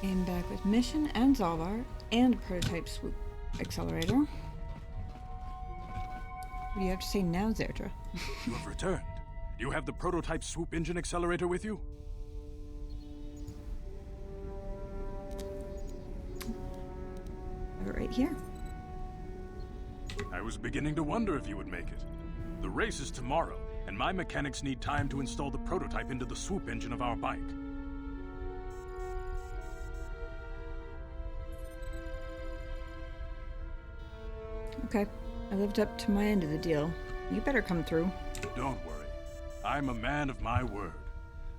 I'm back with Mission and Zalvar and Prototype Swoop Accelerator. What do you have to say now, Zerdra? You have returned. Do you have the Prototype Swoop Engine Accelerator with you? I have it right here. I was beginning to wonder if you would make it. The race is tomorrow, and my mechanics need time to install the prototype into the Swoop engine of our bike. Okay, I lived up to my end of the deal. You better come through. Don't worry. I'm a man of my word.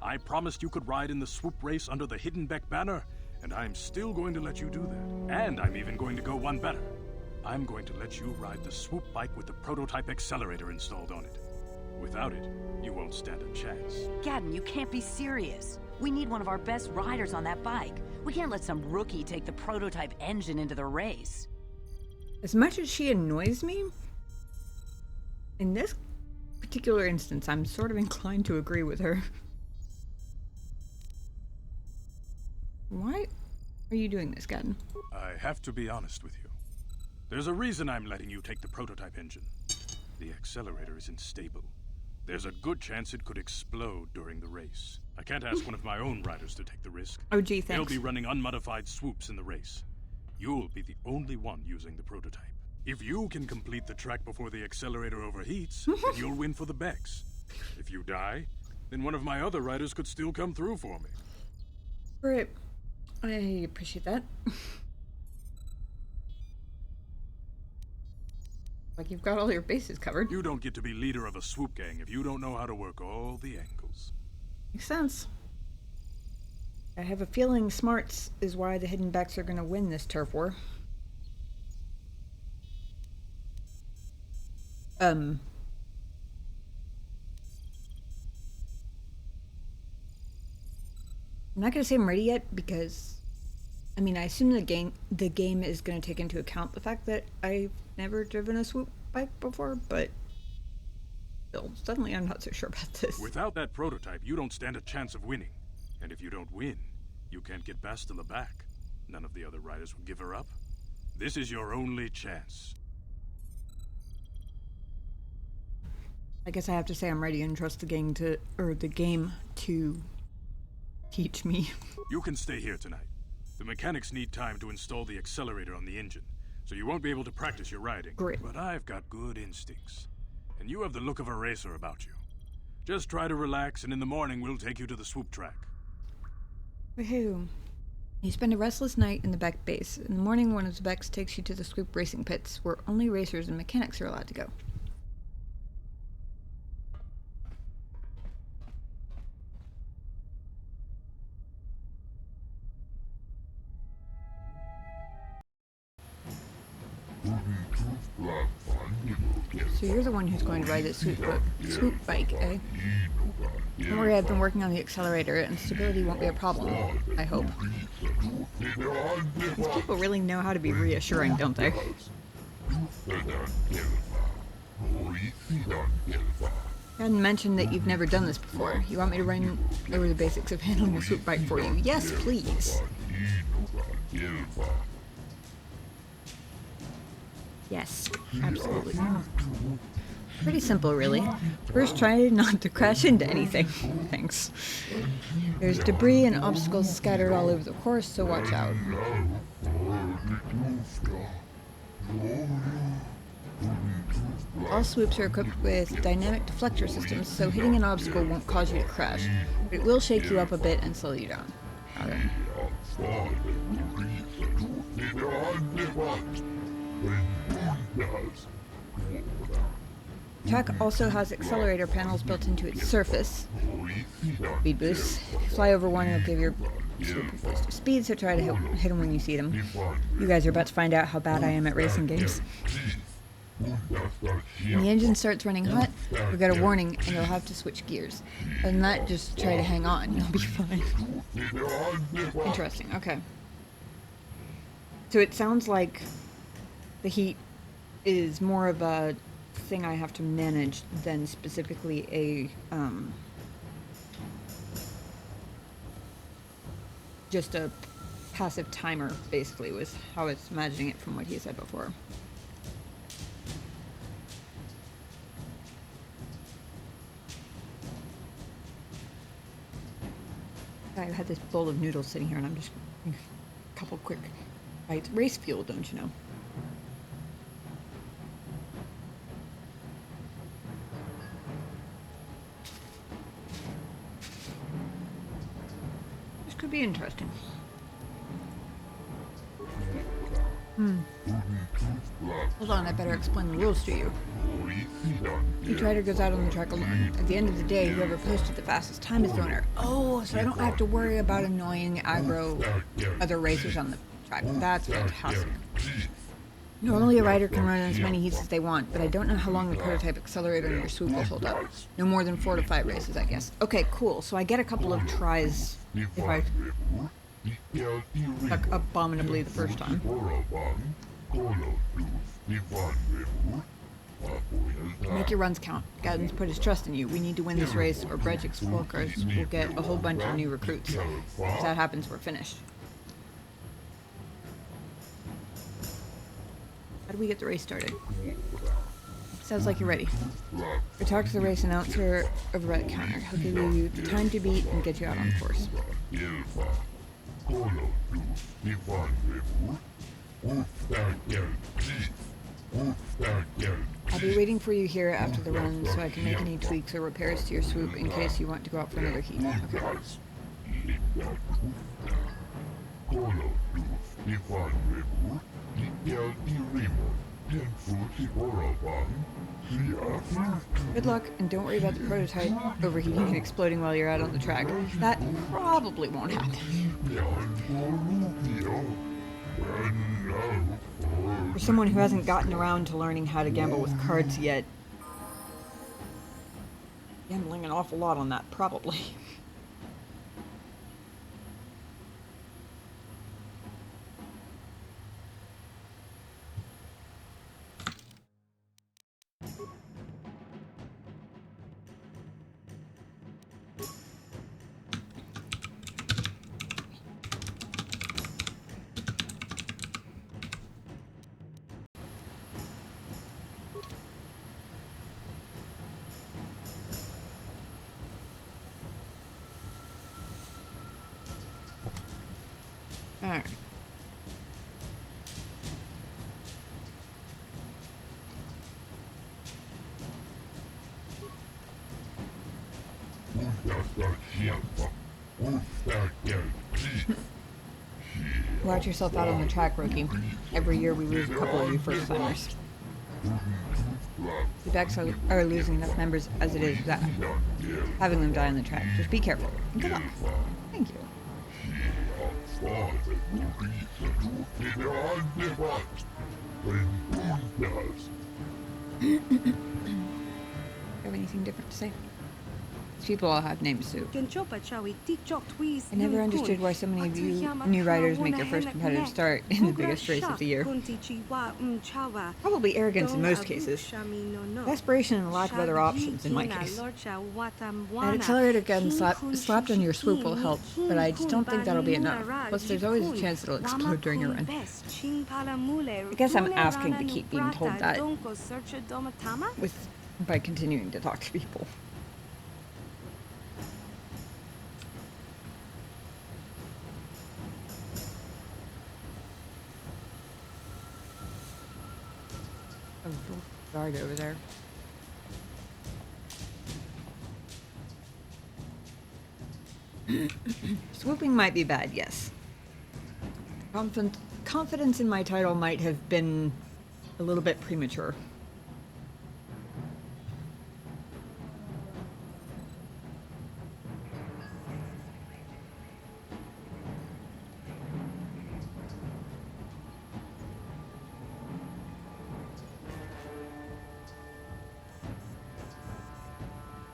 I promised you could ride in the Swoop race under the Hidden Beck banner, and I'm still going to let you do that. And I'm even going to go one better. I'm going to let you ride the Swoop bike with the prototype accelerator installed on it. Without it, you won't stand a chance. Gadden, you can't be serious. We need one of our best riders on that bike. We can't let some rookie take the prototype engine into the race. As much as she annoys me, in this particular instance, I'm sort of inclined to agree with her. Why are you doing this, Gadden? I have to be honest with you. There's a reason I'm letting you take the prototype engine. The accelerator isn't stable. There's a good chance it could explode during the race. I can't ask one of my own riders to take the risk. Oh, gee, thanks. They'll be running unmodified swoops in the race. You'll be the only one using the prototype. If you can complete the track before the accelerator overheats, then you'll win for the Becks. If you die, then one of my other riders could still come through for me. Right. I appreciate that. Like you've got all your bases covered. You don't get to be leader of a swoop gang if you don't know how to work all the angles. Makes sense. I have a feeling smarts is why the Hidden Becks are going to win this turf war. I'm not going to say I'm ready yet because, I mean, I assume the game is going to take into account the fact that I've never driven a swoop bike before, but still, suddenly I'm not so sure about this. Without that prototype, you don't stand a chance of winning. And if you don't win, you can't get Bastila back. None of the other riders will give her up. This is your only chance. I guess I have to say I'm ready and trust the game to teach me. You can stay here tonight. The mechanics need time to install the accelerator on the engine, so you won't be able to practice your riding. Great. But I've got good instincts, and you have the look of a racer about you. Just try to relax, and in the morning we'll take you to the swoop track. Woohoo. You spend a restless night in the Beck base. In the morning, one of the Becks takes you to the swoop racing pits, where only racers and mechanics are allowed to go. So you're the one who's going to ride this swoop bike, eh? Don't worry, I've been working on the accelerator, and stability won't be a problem, I hope. These people really know how to be reassuring, don't they? I hadn't mentioned that you've never done this before. You want me to run over the basics of handling a swoop bike for you? Yes, please. Yes, absolutely. Pretty simple, really. First, try not to crash into anything. Thanks. There's debris and obstacles scattered all over the course, so watch out. All swoops are equipped with dynamic deflector systems, so hitting an obstacle won't cause you to crash, but it will shake you up a bit and slow you down. Okay. Track also has accelerator panels built into its surface. Speed boosts. If you fly over one, it'll give your swoop a boost of speed, so try to hit them when you see them. You guys are about to find out how bad I am at racing games. When the engine starts running hot, you'll get a warning and you'll have to switch gears. Other than that, just try to hang on. You'll be fine. Interesting. Okay. So it sounds like the heat is more of a thing I have to manage than specifically a just a passive timer, basically, was how I was imagining it from what he said before. I had this bowl of noodles sitting here, and I'm just a couple quick bites. Race fuel, don't you know? This could be interesting. Hold on, I better explain the rules to you. Each rider goes out on the track alone. At the end of the day, whoever posted the fastest time is the winner. Oh, so I don't have to worry about annoying aggro other racers on the track. That's fantastic. Normally a rider can run as many heats as they want, but I don't know how long the prototype accelerator in your swoop will hold up. No more than 4 to 5 races, I guess. Okay, cool. So I get a couple of tries if I suck abominably the first time. Make your runs count. Gadden's put his trust in you. We need to win this race, or Brejik's Volkers will get a whole bunch of new recruits. If that happens, we're finished. How do we get the race started? Sounds like you're ready. We talk to the race announcer over at the counter. He'll give you the time to beat and get you out on course. I'll be waiting for you here after the run so I can make any tweaks or repairs to your swoop in case you want to go out for another heat. Good luck, and don't worry about the prototype overheating and exploding while you're out on the track. That probably won't happen. For someone who hasn't gotten around to learning how to gamble with cards yet, gambling an awful lot on that, probably. Alright. Watch yourself out on the track, rookie. Every year we lose a couple of you first-timers. The backs are losing enough members as it is without having them die on the track. Just be careful. And good luck. Thank you. Have anything different to say? These people all have names too. I never understood why so many of you new riders make your first competitive start in the biggest race of the year. Probably arrogance in most cases. Desperation and lack of other options in my case. That accelerator gun slapped on your swoop will help, but I just don't think that'll be enough. Plus there's always a chance it'll explode during your run. I guess I'm asking to keep being told that by continuing to talk to people. Guard over there. Swooping might be bad, yes. Confidence in my title might have been a little bit premature.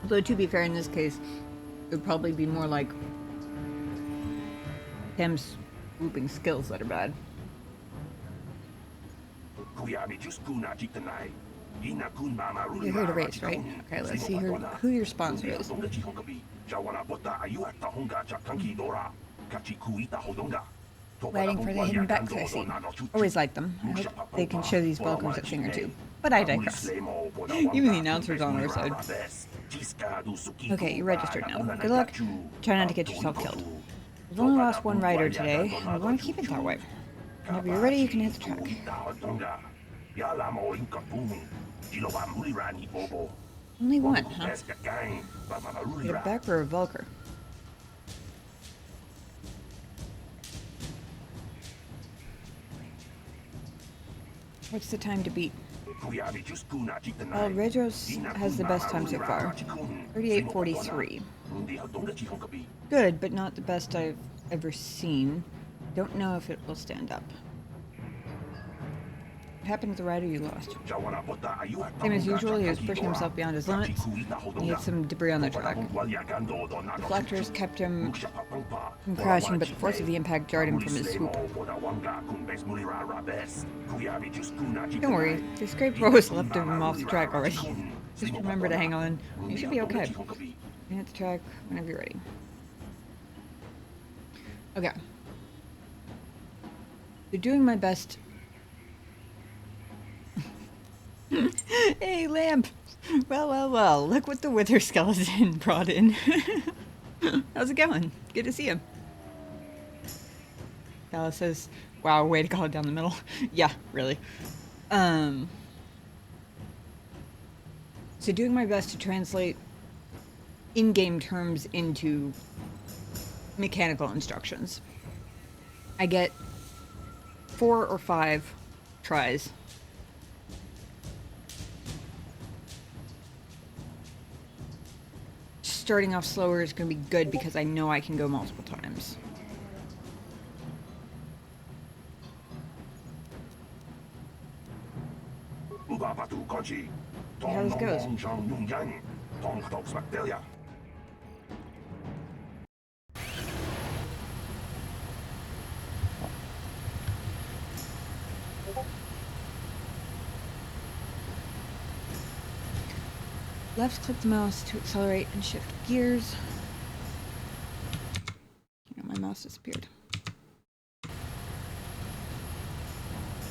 Although, to be fair, in this case, it would probably be more like Tim's swooping skills that are bad. You're here to race, right? Okay, let's see who your sponsor is. Waiting for the hidden back cutscene. Always like them. I hope they can show these Vulcans a thing or two. But I digress. Even the announcer's on our side. Okay, you're registered now. Good luck. Try not to get yourself killed. We've only lost one rider today, and we want to keep it that way. Whenever you're ready, you can hit the track. Only one, huh? Get it back for a Vulcar. What's the time to beat? Well, Redros has the best time so far. 38:43. Good, but not the best I've ever seen. Don't know if it will stand up. What happened to the rider you lost? Same as usual, he was pushing himself beyond his limits. He hit some debris on the track. Reflectors kept him from crashing, but the force of the impact jarred him from his swoop. Don't worry, the scraped rose left him off the track already. Just remember to hang on. You should be okay. You can hit the track whenever you're ready. Okay. So doing my best. Hey, Lamp! Well, look what the Wither Skeleton brought in. How's it going? Good to see him. Gala says, wow, way to call it down the middle. Yeah, really. So doing my best to translate in-game terms into mechanical instructions. I get 4 or 5 tries. Starting off slower is going to be good because I know I can go multiple times. See how this goes. Left click the mouse to accelerate and shift gears. Hang on, my mouse disappeared.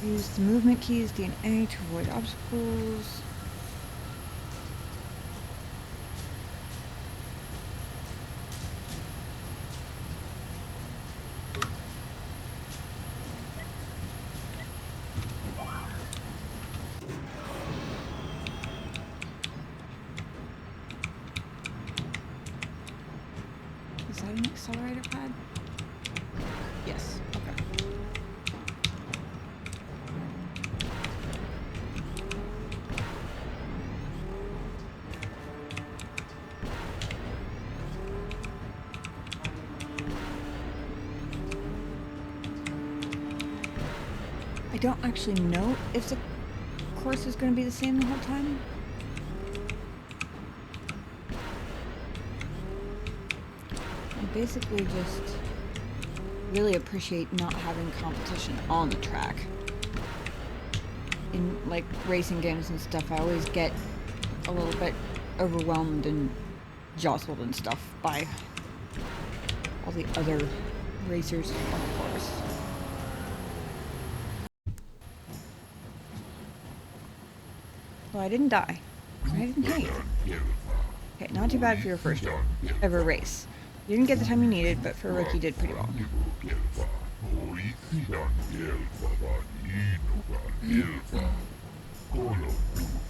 Use the movement keys, D and A, to avoid obstacles. Is that an accelerator pad? Yes. Okay. I don't actually know if the course is going to be the same the whole time. I basically just really appreciate not having competition on the track. In like racing games and stuff, I always get a little bit overwhelmed and jostled and stuff by all the other racers on the course. Well, I didn't die. I didn't hate. Okay, not too bad for your first ever race. You didn't get the time you needed, but for a rookie, you did pretty well.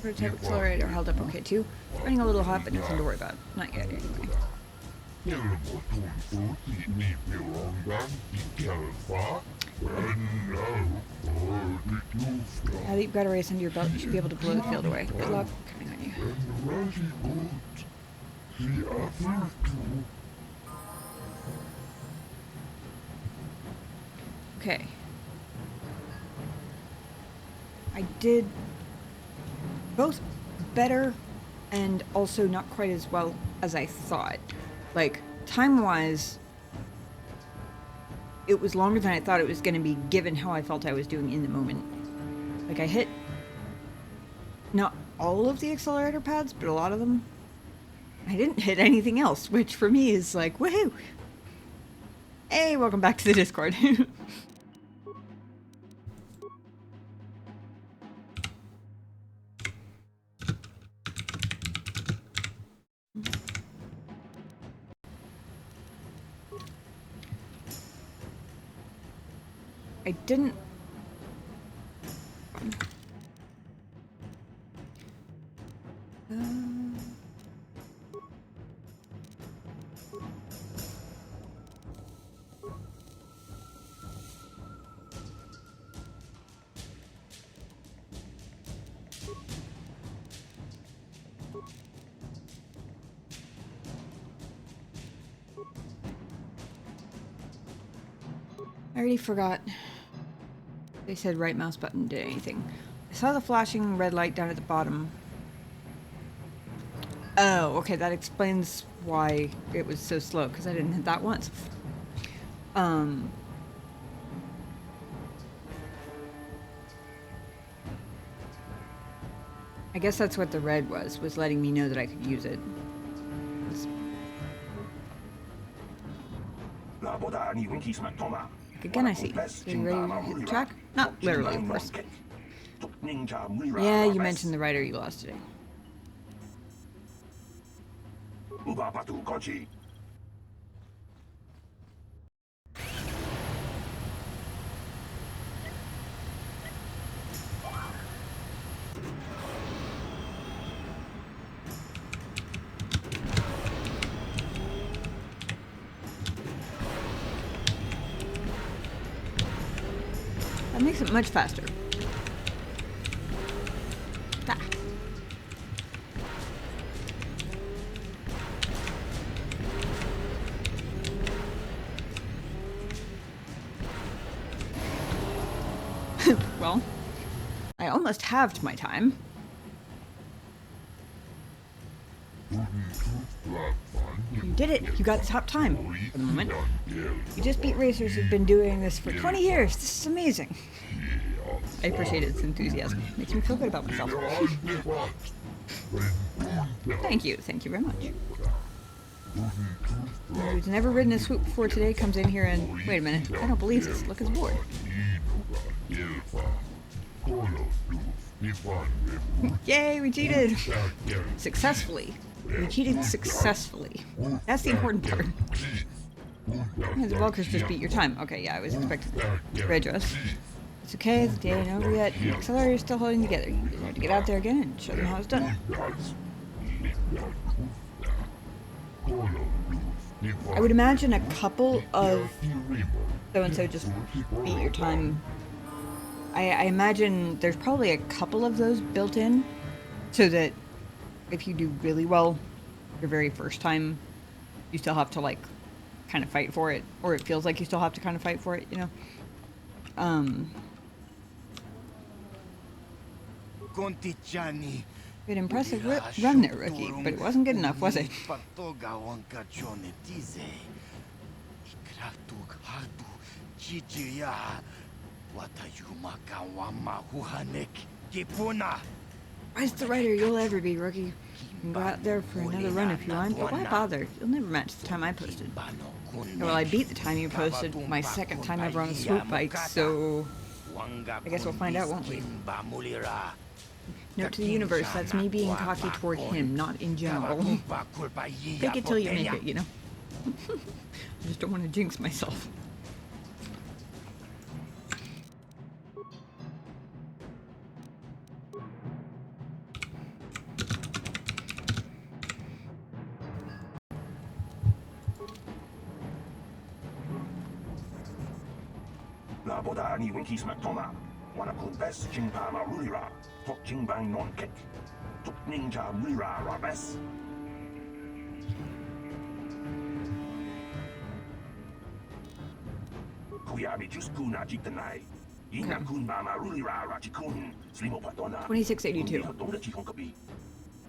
Prototype accelerator held up okay too. Running a little hot, but nothing to worry about. Not yet, anyway. Now that you've got a race under your belt, you should be able to blow the field away. Good luck. Counting on you. Okay. I did both better and also not quite as well as I thought. Like, time-wise, it was longer than I thought it was going to be, given how I felt I was doing in the moment. Like, I hit not all of the accelerator pads, but a lot of them. I didn't hit anything else, which for me is like, woohoo! Hey, welcome back to the Discord. I didn't... I already forgot. They said right mouse button did anything. I saw the flashing red light down at the bottom. Oh, okay, that explains why it was so slow, because I didn't hit that once. I guess that's what the red was letting me know that I could use it. Again, I see. So you ready to hit the track? Not literally, of course. Yeah, you mentioned the writer you lost today. That makes it much faster. Ah. Well, I almost halved my time. You did it! You got the top time for the moment. You just beat racers who've been doing this for 20 years. This is amazing. I appreciate its enthusiasm. Makes me feel good about myself. Thank you very much. Who's never ridden a Swoop before today comes in here and... Wait a minute, I don't believe this. Look at his board. Yay, we cheated! Successfully. We cheated successfully. That's the important part. Yeah, the Vulkers just beat your time. Okay, yeah, I was expecting red dress. It's okay, the day ain't over yet. The accelerator's still holding together. You just have to get out there again and show them how it's done. I would imagine a couple of so-and-so just beat your time. I imagine there's probably a couple of those built in, so that if you do really well your very first time, you still have to, like, kind of fight for it, or it feels like you still have to kind of fight for it, you know? Good impressive run there, rookie, but it wasn't good enough, was it? Best the rider you'll ever be, rookie. You can go out there for another run if you want, but why bother? You'll never match the time I posted. Well, I beat the time you posted my second time ever on a Swoop bike, so I guess we'll find out, won't we? Note to the universe, that's me being cocky toward him, not in general. Fake it till you make it, you know? I just don't want to jinx myself. Okay. 2682.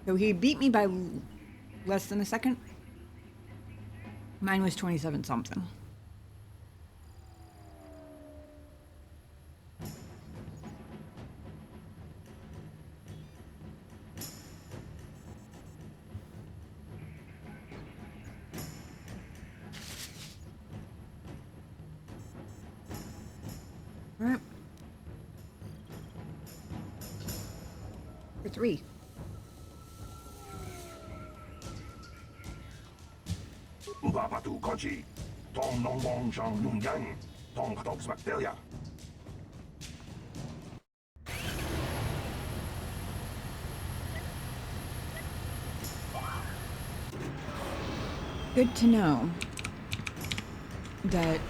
So he beat me by less than a second. Mine was 27 something. 3. Good to know that,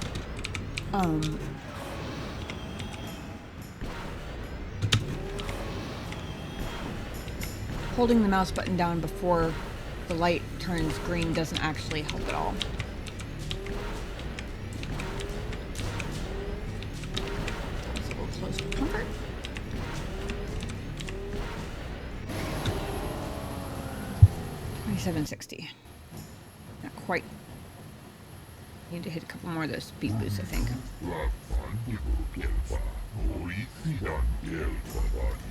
holding the mouse button down before the light turns green doesn't actually help at all. It's a little close for comfort. $27.60. Not quite. Need to hit a couple more of those speed boosts, I think.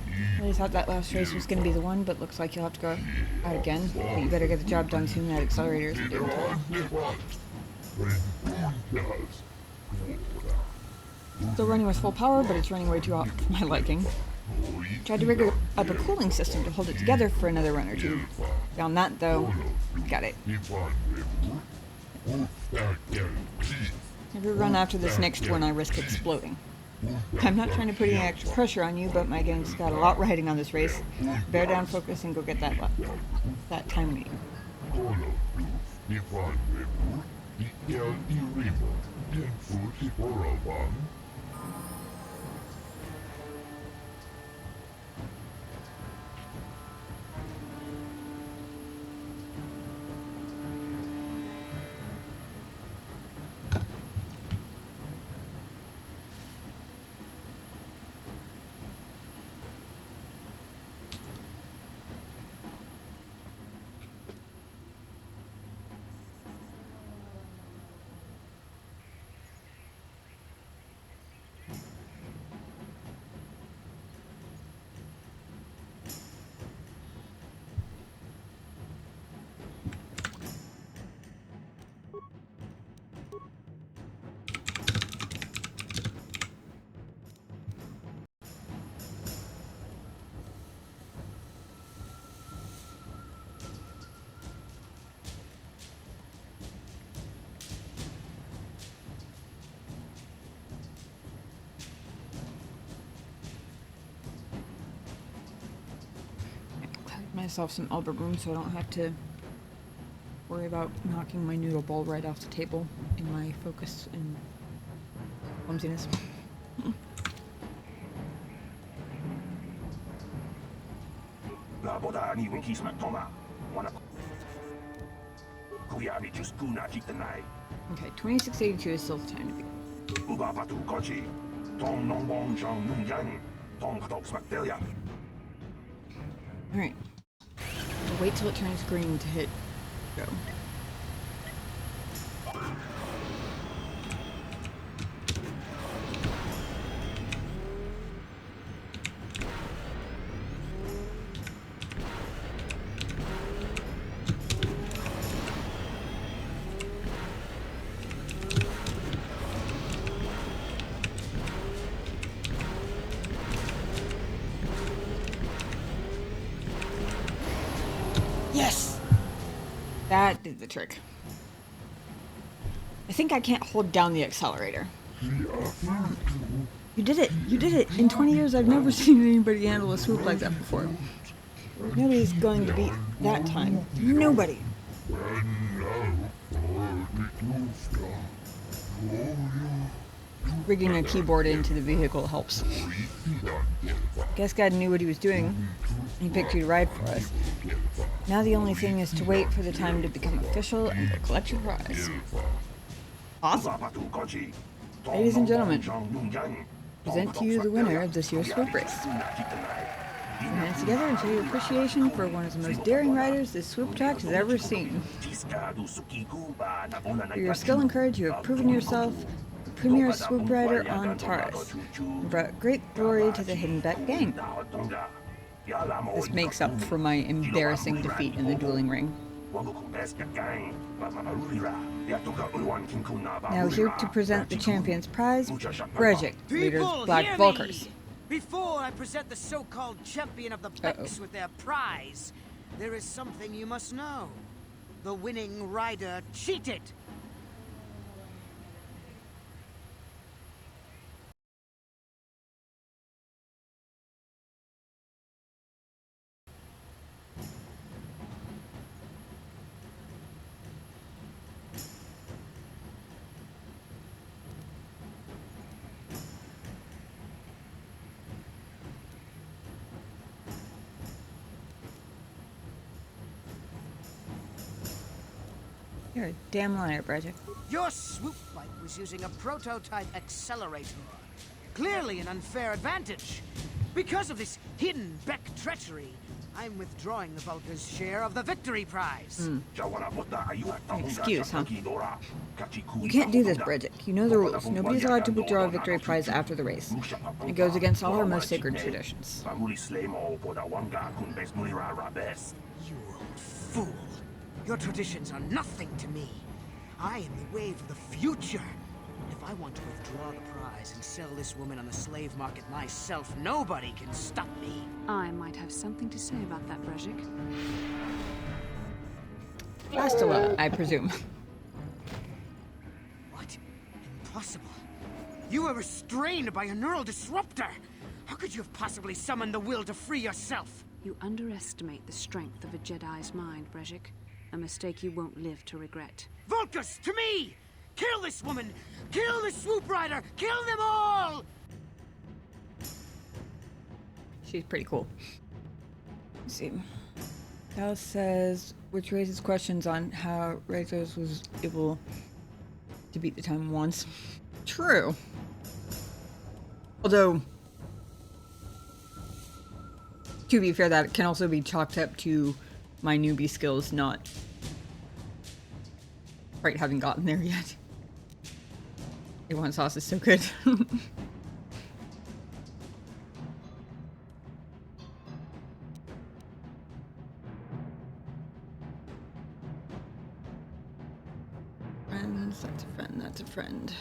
I really thought that last race was going to be the one, but looks like you'll have to go out again. But you better get the job done soon. That accelerator isn't doing Still running with full power, but it's running way too hot for my liking. Tried to rig up a cooling system to hold it together for another run or two. Found that, though. Got it. Every run after this next one, I risk exploding. I'm not trying to put any extra pressure on you, but my gang's got a lot riding on this race. Bear down, focus, and go get that time meeting. Myself some elbow room so I don't have to worry about knocking my noodle bowl right off the table in my focus and clumsiness. Okay, 2682 is still the time to be. Alright. Wait till it turns green to hit go. Yes! That did the trick. I think I can't hold down the accelerator. You did it! You did it! In 20 years I've never seen anybody handle a swoop like that before. Nobody's going to beat that time. Nobody! Rigging a keyboard into the vehicle helps. Guess God knew what he was doing. He picked you to ride for us. Now the only thing is to wait for the time to become official and go collect your prize. Awesome! Ladies and gentlemen, present to you the winner of this year's swoop race. Put your hands together and show your appreciation for one of the most daring riders this swoop track has ever seen. For your skill and courage, you have proven yourself the premier swoop rider on Taurus, and brought great glory to the Hidden Beck gang. This makes up for my embarrassing defeat in the dueling ring. Now here to present the champion's prize, Brejik, leader of Black Vulkars. Before I present the so-called champion of the Becks with their prize, there is something you must know. The winning rider cheated. You're a damn liar, Bridget. Your swoop bike was using a prototype accelerator. Clearly an unfair advantage. Because of this hidden Beck treachery, I'm withdrawing the Vulca's share of the victory prize. Excuse, huh? You can't do this, Bridget. You know the rules. Nobody's allowed to withdraw a victory prize after the race. It goes against all our most sacred traditions. You old fool. Your traditions are nothing to me. I am the wave of the future. If I want to withdraw the prize and sell this woman on the slave market myself, nobody can stop me. I might have something to say about that, Brejik. Bastila, I presume. What? Impossible. You were restrained by a neural disruptor. How could you have possibly summoned the will to free yourself? You underestimate the strength of a Jedi's mind, Brejik. A mistake you won't live to regret. Vulcus, to me! Kill this woman! Kill the swoop rider! Kill them all! She's pretty cool. Let's see. Alice says, which raises questions on how Razors was able to beat the time once. True. Although, to be fair, that can also be chalked up to my newbie skills not quite having gotten there yet. A1 sauce is so good. Friends, that's a friend, that's a friend.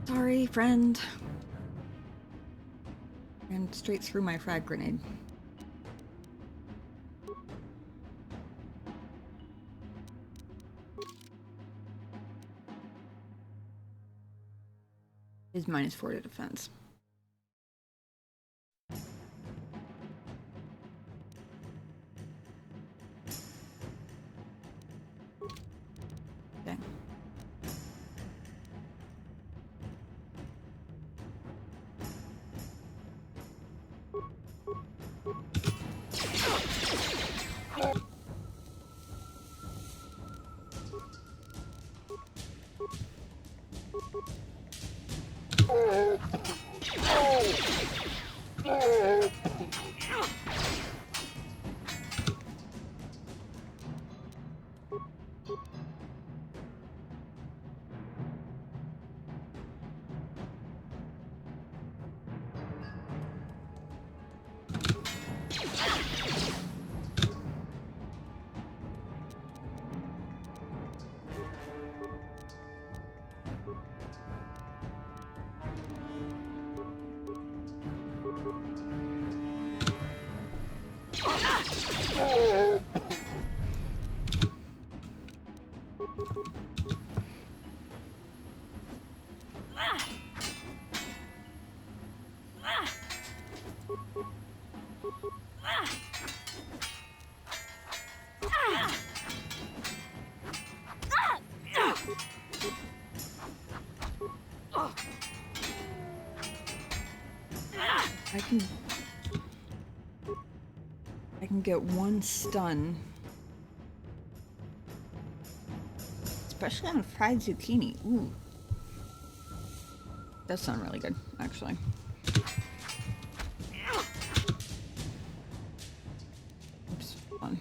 Sorry, friend. Ran straight through my frag grenade. Is -4 to defense. Okay. I can get one stun. Especially on fried zucchini. Ooh. That sounds really good, actually. Oops, fun.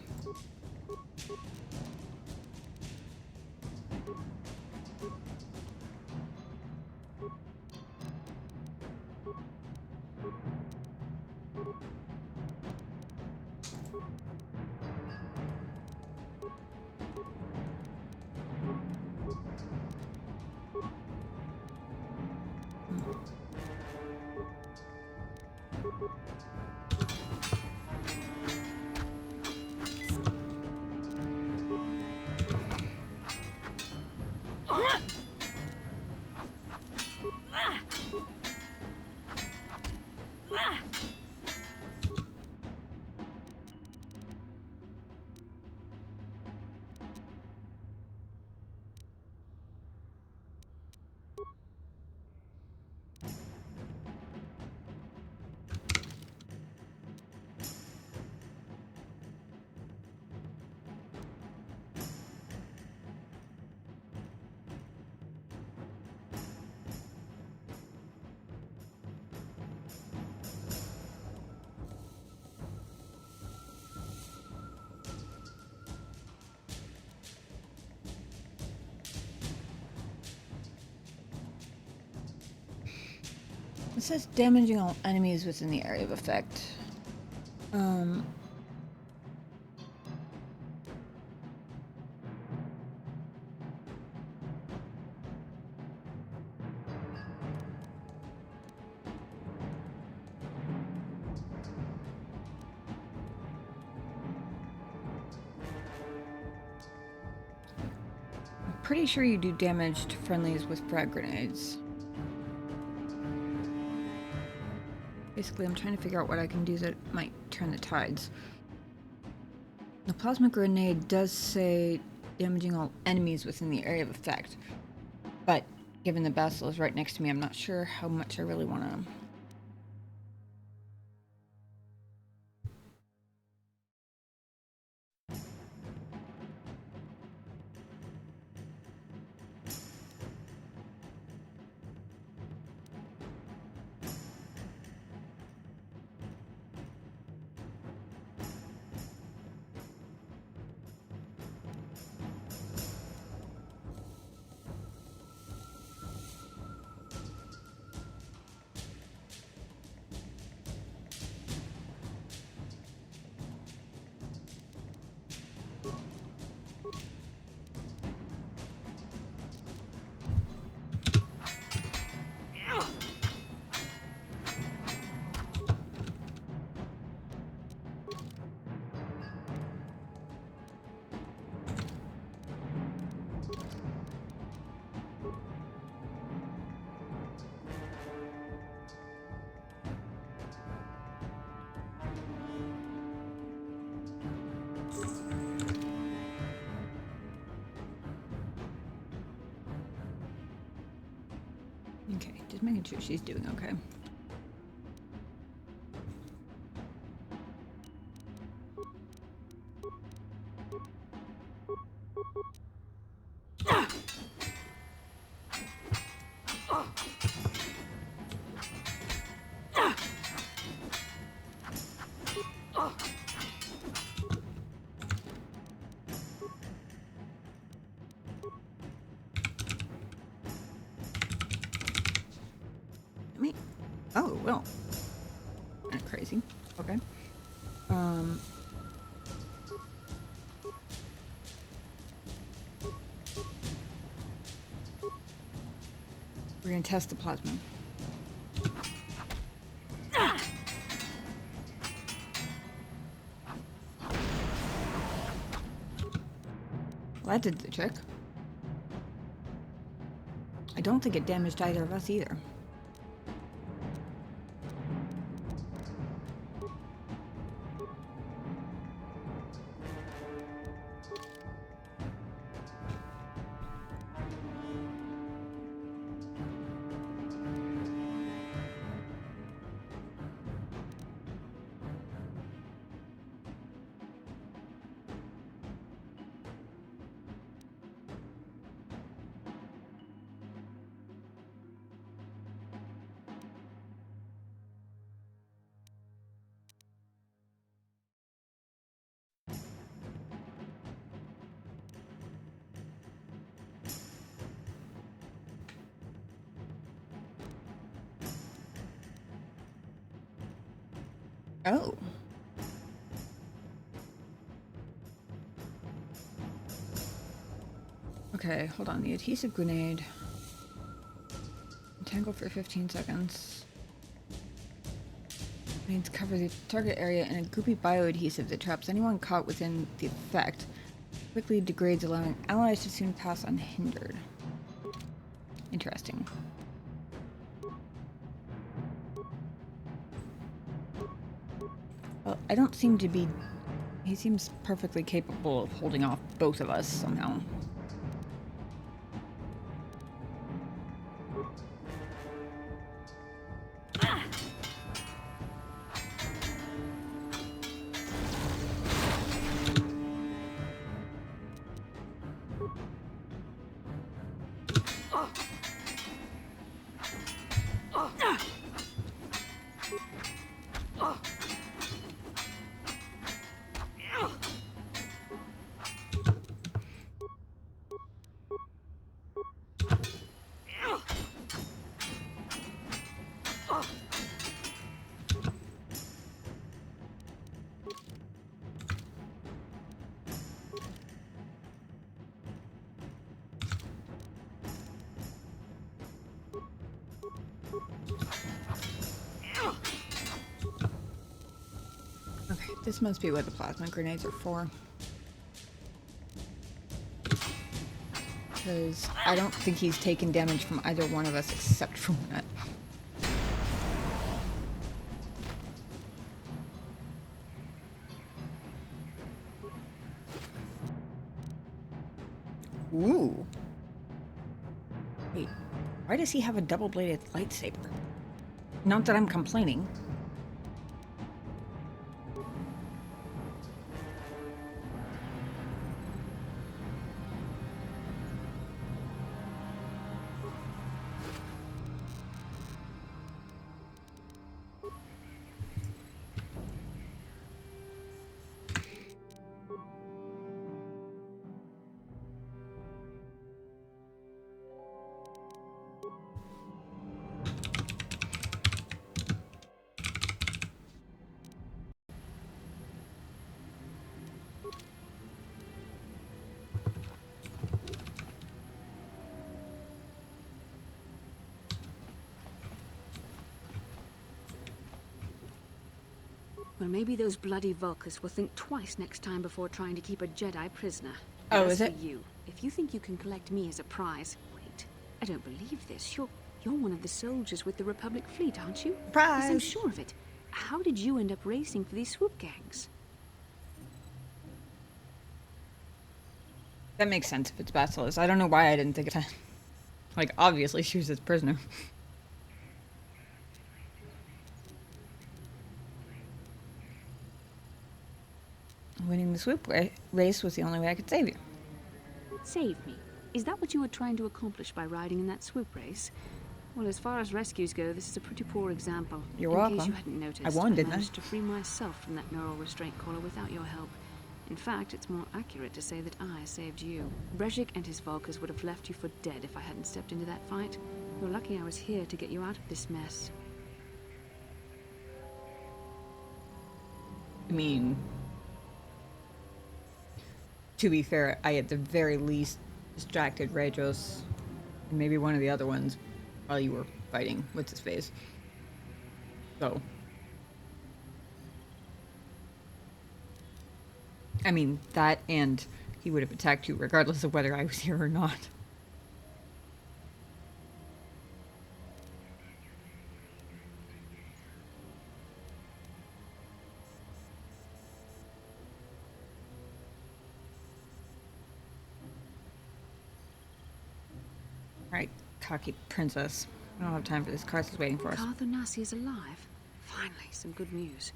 It says damaging all enemies within the area of effect. I'm pretty sure you do damage to friendlies with frag grenades. Basically, I'm trying to figure out what I can do that might turn the tides. The plasma grenade does say damaging all enemies within the area of effect, but given the Basel is right next to me, I'm not sure how much I really want to. Okay, just making sure she's doing okay. Oh, well. Kind of crazy. Okay. We're gonna test the plasma. Well, that did the trick. I don't think it damaged either of us either. Oh. Okay, hold on. The adhesive grenade. Entangle for 15 seconds. Grenades cover the target area in a goopy bioadhesive that traps anyone caught within the effect. Quickly degrades, allowing allies to soon pass unhindered. Interesting. Well, I don't seem to be... He seems perfectly capable of holding off both of us somehow. Okay, this must be what the plasma grenades are for. Because I don't think he's taken damage from either one of us except from that. Ooh. Wait, why does he have a double-bladed lightsaber? Not that I'm complaining. Well, maybe those bloody Vulkars will think twice next time before trying to keep a Jedi prisoner. Oh, As is it? for you, if you think you can collect me as a prize... Wait, I don't believe this. You're one of the soldiers with the Republic fleet, aren't you? Prize! Yes, I'm sure of it. How did you end up racing for these swoop gangs? That makes sense if it's Basilisk. I don't know why I didn't think of that. Like, obviously she was his prisoner. Winning the swoop race was the only way I could save you. Save me. Is that what you were trying to accomplish by riding in that swoop race? Well, as far as rescues go, this is a pretty poor example. You're in welcome. case you hadn't noticed, I won, didn't I? managed to free myself from that neural restraint collar without your help. In fact, it's more accurate to say that I saved you. Brejik and his Vulkars would have left you for dead if I hadn't stepped into that fight. You're lucky I was here to get you out of this mess. I mean, to be fair, I at the very least distracted Rejos and maybe one of the other ones while you were fighting with his face. So, I mean, that and he would have attacked you regardless of whether I was here or not. Right, cocky princess. I don't have time for this. Karth is waiting for us. Karth Onasi is alive. Finally, some good news.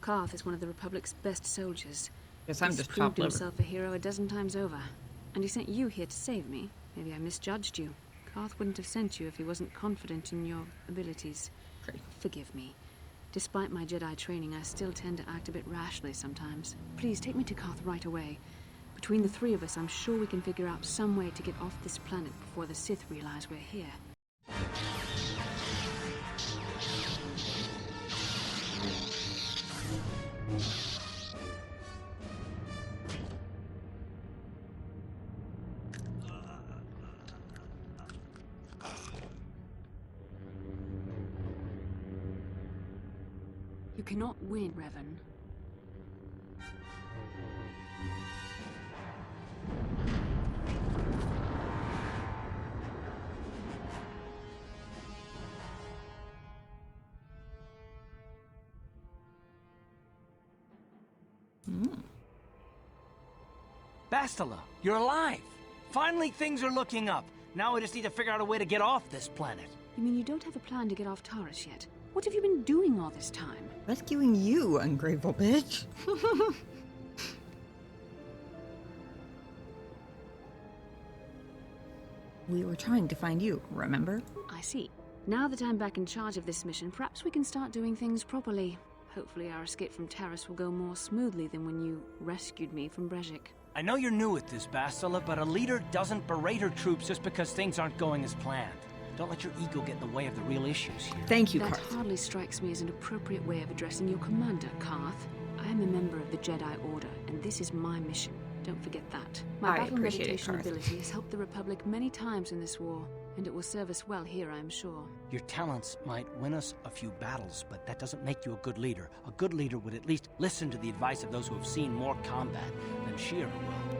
Karth is one of the Republic's best soldiers. Guess I'm He's just proved chopped liver. himself a hero a dozen times over. And he sent you here to save me. Maybe I misjudged you. Karth wouldn't have sent you if he wasn't confident in your abilities. Great. Forgive me. Despite my Jedi training, I still tend to act a bit rashly sometimes. Please, take me to Karth right away. Between the three of us, I'm sure we can figure out some way to get off this planet before the Sith realize we're here. You cannot win, Revan. Bastila, you're alive! Finally, things are looking up. Now we just need to figure out a way to get off this planet. You mean you don't have a plan to get off Taurus yet? What have you been doing all this time? Rescuing you, ungrateful bitch. We were trying to find you, remember? I see. Now that I'm back in charge of this mission, perhaps we can start doing things properly. Hopefully our escape from Taurus will go more smoothly than when you rescued me from Brejik. I know you're new at this, Bastila, but a leader doesn't berate her troops just because things aren't going as planned. Don't let your ego get in the way of the real issues here. Thank you, That Karth. hardly strikes me as an appropriate way of addressing your commander, Karth. I am a member of the Jedi Order, and this is my mission. Don't forget that. My I battle appreciate it, meditation Karth. ability has helped the Republic many times in this war, and it will serve us well here, I am sure. Your talents might win us a few battles, but that doesn't make you a good leader. A good leader would at least listen to the advice of those who have seen more combat than she ever will.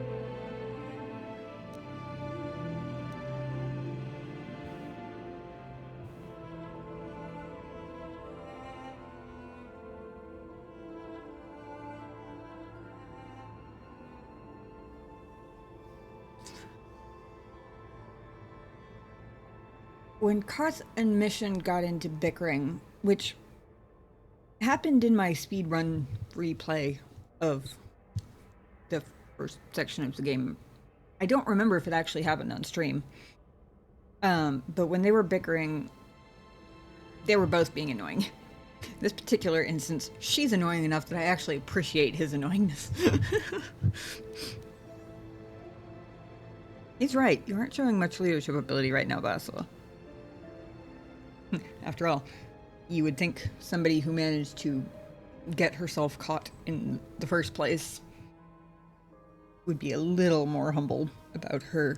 When Karth and Mission got into bickering, which happened in my speedrun replay of the first section of the game, I don't remember if it actually happened on stream. But when they were bickering, they were both being annoying. This particular instance, she's annoying enough that I actually appreciate his annoyingness. He's right, you aren't showing much leadership ability right now, Bastila. After all, you would think somebody who managed to get herself caught in the first place would be a little more humble about her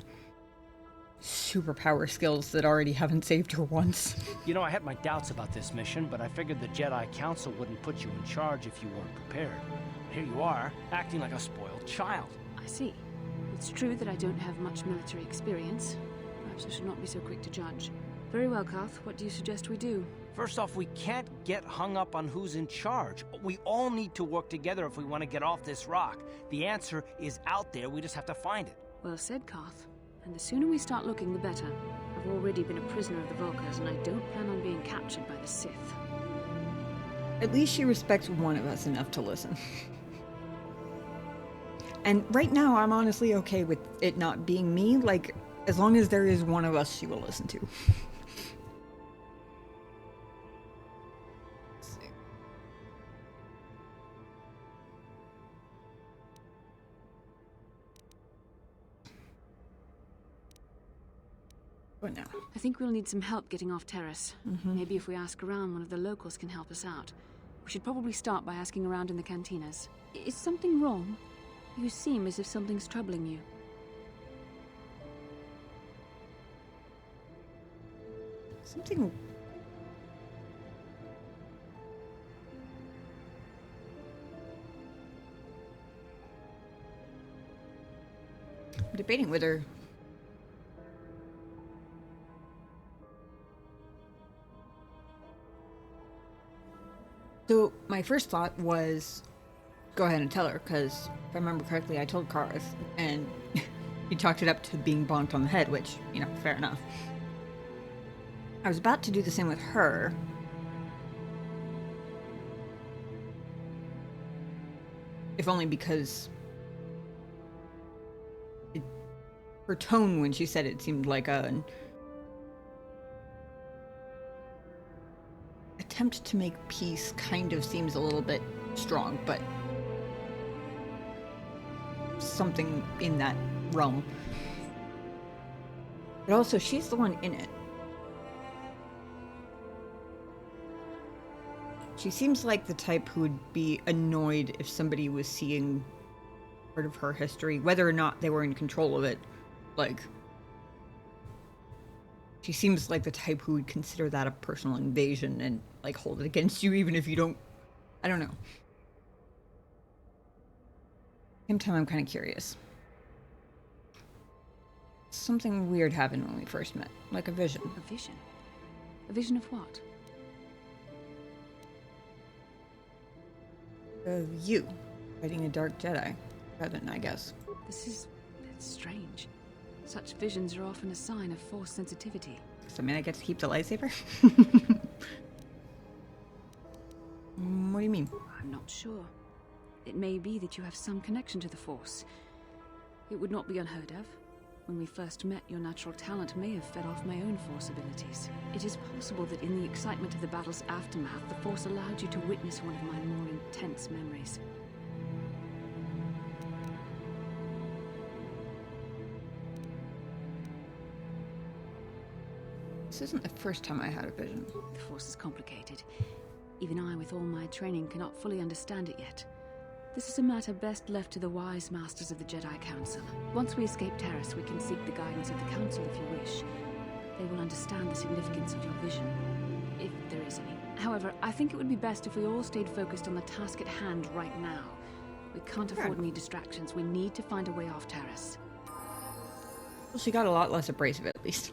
superpower skills that already haven't saved her once. You know, I had my doubts about this mission, but I figured the Jedi Council wouldn't put you in charge if you weren't prepared. Here you are, acting like a spoiled child. I see. It's true that I don't have much military experience. Perhaps I should not be so quick to judge. Very well, Karth. What do you suggest we do? First off, we can't get hung up on who's in charge. We all need to work together if we want to get off this rock. The answer is out there, we just have to find it. Well said, Karth. And the sooner we start looking, the better. I've already been a prisoner of the Volkers, and I don't plan on being captured by the Sith. At least she respects one of us enough to listen. And right now, I'm honestly okay with it not being me. Like, as long as there is one of us she will listen to. What now? I think we'll need some help getting off Terrace. Maybe if we ask around, one of the locals can help us out. We should probably start by asking around in the cantinas. Is something wrong? You seem as if something's troubling you. Something... I'm debating whether... So, my first thought was, go ahead and tell her, because if I remember correctly, I told Karth, and he chalked it up to being bonked on the head, which, you know, fair enough. I was about to do the same with her. If only because her tone when she said it seemed like an attempt to make peace kind of seems a little bit strong, but something in that realm. But also, she's the one in it. She seems like the type who would be annoyed if somebody was seeing part of her history, whether or not they were in control of it. Like, she seems like the type who would consider that a personal invasion and, like, hold it against you even if you don't... I don't know. Same time, I'm kind of curious. Something weird happened when we first met, like a vision. A vision? A vision of what? Of you, fighting a dark Jedi. Revan, I guess. This is It's strange. Such visions are often a sign of Force sensitivity. Does that mean I get to keep the lightsaber? What do you mean? I'm not sure. It may be that you have some connection to the Force. It would not be unheard of. When we first met, your natural talent may have fed off my own Force abilities. It is possible that in the excitement of the battle's aftermath, the Force allowed you to witness one of my more intense memories. This isn't the first time I had a vision. The Force is complicated. Even I, with all my training, cannot fully understand it yet. This is a matter best left to the wise masters of the Jedi Council. Once we escape Taris, we can seek the guidance of the Council if you wish. They will understand the significance of your vision, if there is any. However, I think it would be best if we all stayed focused on the task at hand right now. We can't afford any distractions. We need to find a way off Taris. Well, she got a lot less abrasive at least.